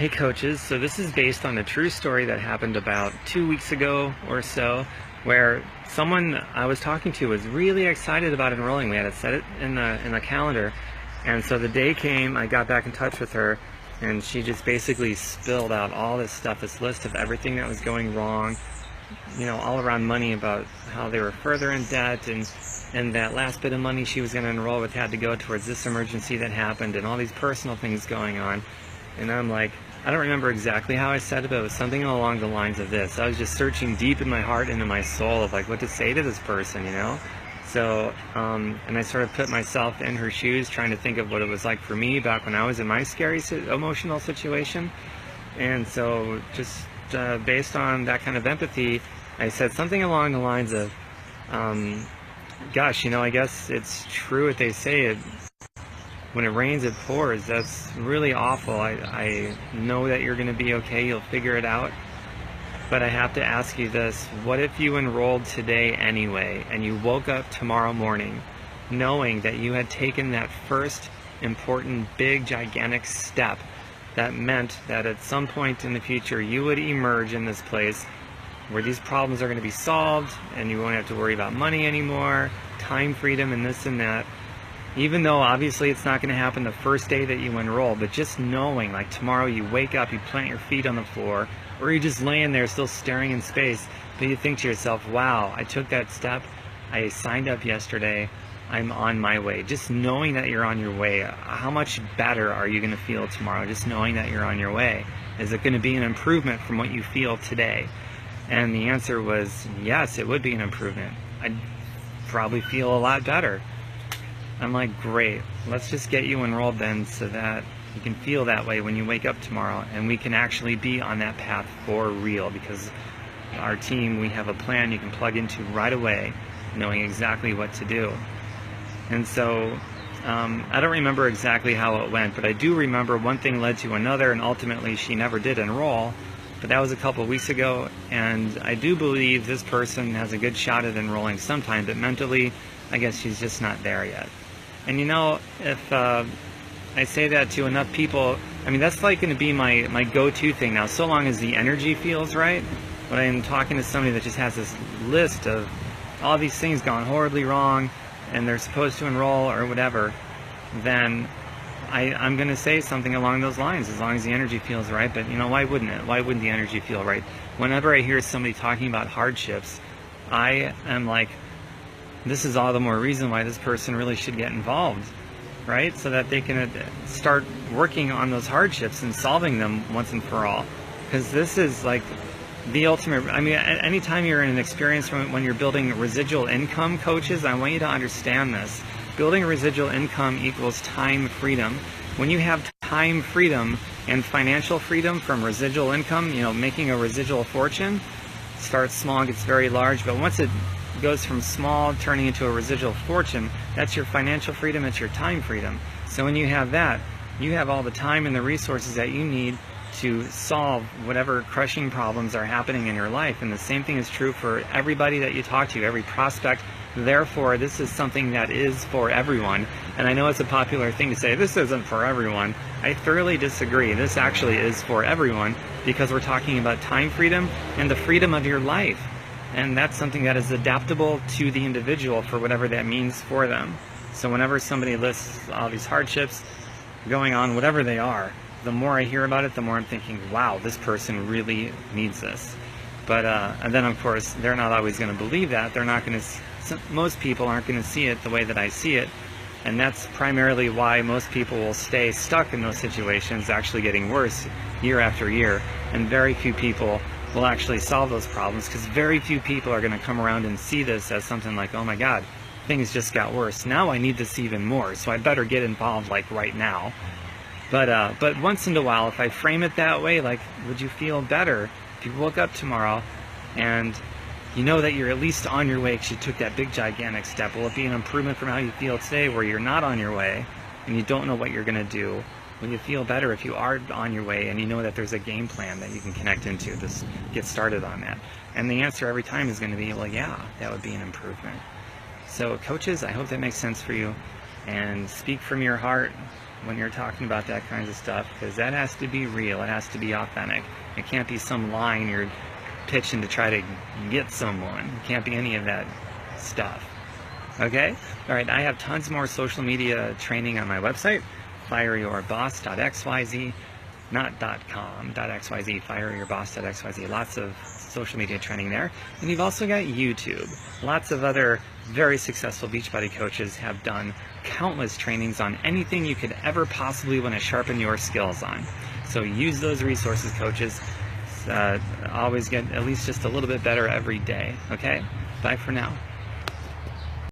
Hey coaches, so this is based on a true story that happened about 2 weeks ago or so, where someone I was talking to was really excited about enrolling. We had it set it in the calendar, and so the day came, I got back in touch with her, and she just basically spilled out all this stuff, this list of everything that was going wrong, all around money, about how they were further in debt, and that last bit of money she was going to enroll with had to go towards this emergency that happened, and all these personal things going on. And I'm like, I don't remember exactly how I said it, but it was something along the lines of this. I was just searching deep in my heart, into my soul, of like what to say to this person, So, and I sort of put myself in her shoes, trying to think of what it was like for me back when I was in my scary emotional situation. And so just based on that kind of empathy, I said something along the lines of, gosh, I guess it's true what they say, when it rains, it pours. That's really awful. I know that you're going to be okay. You'll figure it out. But I have to ask you this. What if you enrolled today anyway, and you woke up tomorrow morning knowing that you had taken that first important, big, gigantic step that meant that at some point in the future you would emerge in this place where these problems are going to be solved, and you won't have to worry about money anymore, time freedom, and this and that. Even though obviously it's not going to happen the first day that you enroll, but just knowing, like tomorrow you wake up, you plant your feet on the floor, or you're just laying there still staring in space, but you think to yourself, wow, I took that step, I signed up yesterday, I'm on my way. Just knowing that you're on your way, how much better are you going to feel tomorrow, just knowing that you're on your way? Is it going to be an improvement from what you feel today? And the answer was yes, it would be an improvement. I'd probably feel a lot better. I'm like, great, let's just get you enrolled then, so that you can feel that way when you wake up tomorrow, and we can actually be on that path for real, because our team, we have a plan you can plug into right away, knowing exactly what to do. And so I don't remember exactly how it went, but I do remember one thing led to another, and ultimately she never did enroll, but that was a couple of weeks ago. And I do believe this person has a good shot at enrolling sometime, but mentally I guess she's just not there yet. And if I say that to enough people, that's like going to be my go-to thing now, so long as the energy feels right. When I'm talking to somebody that just has this list of all these things gone horribly wrong, and they're supposed to enroll or whatever, then I'm going to say something along those lines, as long as the energy feels right. But why wouldn't it? Why wouldn't the energy feel right? Whenever I hear somebody talking about hardships, I am like, this is all the more reason why this person really should get involved, right? So that they can start working on those hardships and solving them once and for all. Because this is like the ultimate, anytime you're in an experience when you're building residual income, coaches, I want you to understand this. Building residual income equals time freedom. When you have time freedom and financial freedom from residual income, making a residual fortune, starts small, gets very large, but once it goes from small turning into a residual fortune, that's your financial freedom, it's your time freedom. So when you have that, you have all the time and the resources that you need to solve whatever crushing problems are happening in your life. And the same thing is true for everybody that you talk to, every prospect. Therefore, this is something that is for everyone. And I know it's a popular thing to say, this isn't for everyone. I thoroughly disagree. This actually is for everyone, because we're talking about time freedom and the freedom of your life. And that's something that is adaptable to the individual for whatever that means for them. So whenever somebody lists all these hardships going on, whatever they are, the more I hear about it, the more I'm thinking, wow, this person really needs this. But and then of course they're not always going to believe that. They're not going to. Most people aren't going to see it the way that I see it, and that's primarily why most people will stay stuck in those situations, actually getting worse year after year, and very few people will actually solve those problems, because very few people are going to come around and see this as something like, oh my God, things just got worse. Now I need this even more, so I better get involved like right now. But once in a while, if I frame it that way, like, would you feel better if you woke up tomorrow and you know that you're at least on your way because you took that big gigantic step? Will it be an improvement from how you feel today, where you're not on your way and you don't know what you're going to do? Will you feel better if you are on your way and you know that there's a game plan that you can connect into to get started on that? And the answer every time is going to be, well, yeah, that would be an improvement. So coaches, I hope that makes sense for you, and speak from your heart. when you're talking about that kinds of stuff, because that has to be real. It has to be authentic. It can't be some line you're pitching to try to get someone. It can't be any of that stuff. Okay? All right, I have tons more social media training on my website, fireyourboss.xyz, not .com, .xyz, fireyourboss.xyz. Lots of social media training there. And you've also got YouTube. Lots of other very successful Beachbody coaches have done countless trainings on anything you could ever possibly want to sharpen your skills on. So use those resources, coaches. Always get at least just a little bit better every day. Okay? Bye for now.